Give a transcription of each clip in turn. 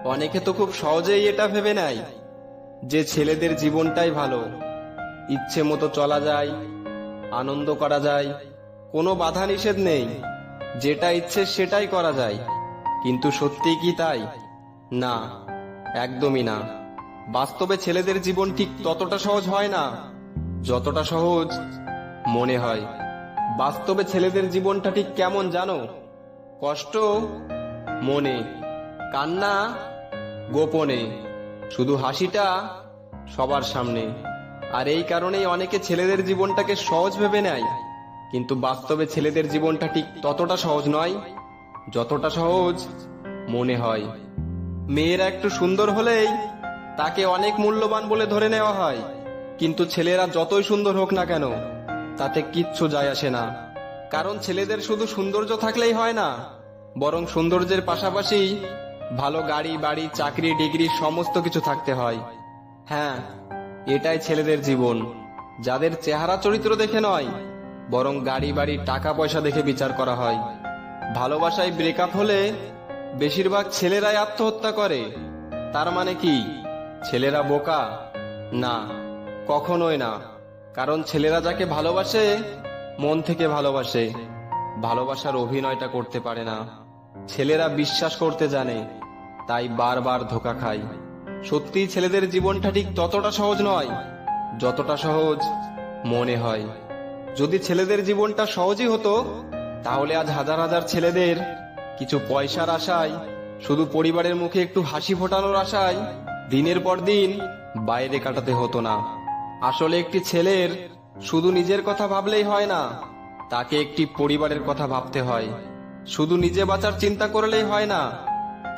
অনেকে তো খুব সহজেই এটা ভেবে নেয় যে ছেলেদের জীবনটাই ভালো, ইচ্ছে মতো চলা যায়, আনন্দ করা যায়, কোনো বাধা নিষেধ নেই, যেটা ইচ্ছে সেটাই করা যায়। কিন্তু সত্যি কি তাই? না, একদমই না। বাস্তবে ছেলেদের জীবন ঠিক ততটা সহজ হয় না যতটা সহজ মনে হয়। বাস্তবে ছেলেদের জীবনটা ঠিক কেমন জানো? কষ্ট মনে, কান্না গোপনে, শুধু হাসিটা সবার সামনে। আর এই কারণেই অনেকে ছেলেদের জীবনটাকে সহজ ভেবে নেয়, কিন্তু বাস্তবে ছেলেদের জীবনটা ঠিক ততটা সহজ নয় যতটা সহজ মনে হয়। মেয়েরা একটু সুন্দর হলেই তাকে অনেক মূল্যবান বলে ধরে নেওয়া হয়, কিন্তু ছেলেরা যতই সুন্দর হোক না কেন তাতে কিচ্ছু যায় আসে না। কারণ ছেলেদের শুধু সৌন্দর্য থাকলেই হয় না, বরং সৌন্দর্যের পাশাপাশি ভালো গাড়ি বাড়ি চাকরি ডিগ্রি সমস্ত কিছু থাকতে হয়। হ্যাঁ, এটাই ছেলেদের জীবন, যাদের চেহারা চরিত্র দেখে নয়, বরং গাড়ি বাড়ি টাকা পয়সা দেখে বিচার করা হয়। ভালোবাসায় ব্রেকআপ হলে বেশিরভাগ ছেলেরাই আত্মহত্যা করে। তার মানে কি ছেলেরা বোকা? না, কখনোই না। কারণ ছেলেরা যাকে ভালোবাসে মন থেকে ভালোবাসে, ভালোবাসার অভিনয়টা করতে পারে না। ছেলেরা বিশ্বাস করতে জানে, তাই বারবার ধোঁকা খায়। সত্যিই ছেলেদের জীবনটা ঠিক ততটা সহজ নয় যতটা সহজ মনে হয়। যদি ছেলেদের জীবনটা সহজই হতো, তাহলে আজ হাজার হাজার ছেলেদের কিছু পয়সার আশায়, শুধু পরিবারের মুখে একটু হাসি ফোটানোর আশায় দিনের পর দিন বাইরে কাটাতে হতো না। আসলে একটি ছেলের শুধু নিজের কথা ভাবলেই হয় না, তাকে একটি পরিবারের কথা ভাবতে হয়। শুধু নিজে বাঁচার চিন্তা করলেই হয় না,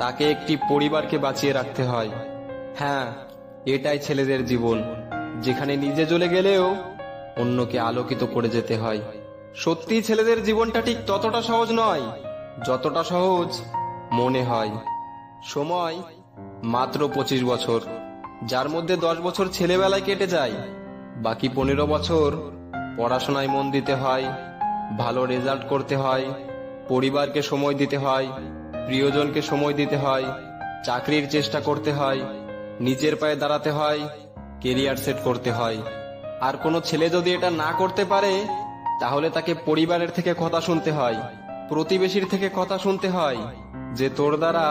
তাকে একটি পরিবারকে বাঁচিয়ে রাখতে হয়। হ্যাঁ, এটাই ছেলেদের জীবন, যেখানে নিজে জ্বলে গেলেও অন্যকে আলোকিত করে যেতে হয়। সত্যি ছেলেদের জীবনটা ঠিক ততটা সহজ নয় যতটা সহজ মনে হয়। সময় মাত্র 25 বছর, যার মধ্যে 10 বছর ছেলেবেলায় কেটে যায়, বাকি 15 বছর পড়াশোনায় মন দিতে হয়, ভালো রেজাল্ট করতে হয়, পরিবারকে সময় দিতে হয়, প্রিয়জনকে সময় দিতে হয়, চাকরির চেষ্টা করতে হয়, নিজের পায়ে দাঁড়াতে হয়, কেরিয়ার সেট করতে হয়। আর কোনো ছেলে যদি এটা না করতে পারে, তাহলে তাকে পরিবারের থেকে কথা শুনতে হয়, প্রতিবেশীর থেকে কথা শুনতে হয় যে তোর দ্বারা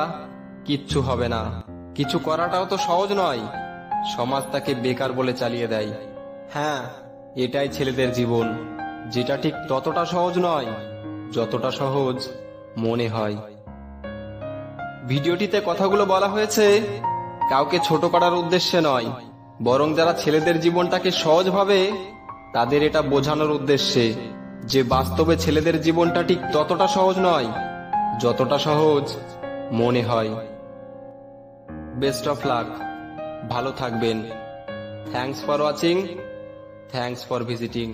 কিচ্ছু হবে না। কিছু করাটাও তো সহজ নয়, সমাজ তাকে বেকার বলে চালিয়ে দেয়। হ্যাঁ, এটাই ছেলেদের জীবন, যেটা ঠিক ততটা সহজ নয় যতটা সহজ মনে হয়। ভিডিওটিতে কথাগুলো বলা হয়েছে কাউকে ছোট করার উদ্দেশ্যে নয়, বরং যারা ছেলেদের জীবনটাকে সহজ ভাবে তাদের এটা বোঝানোর উদ্দেশ্যে যে বাস্তবে ছেলেদের জীবনটা ঠিক ততটা সহজ নয় যতটা সহজ মনে হয়। বেস্ট অফ লাক, ভালো থাকবেন। Thanks for watching, thanks for visiting.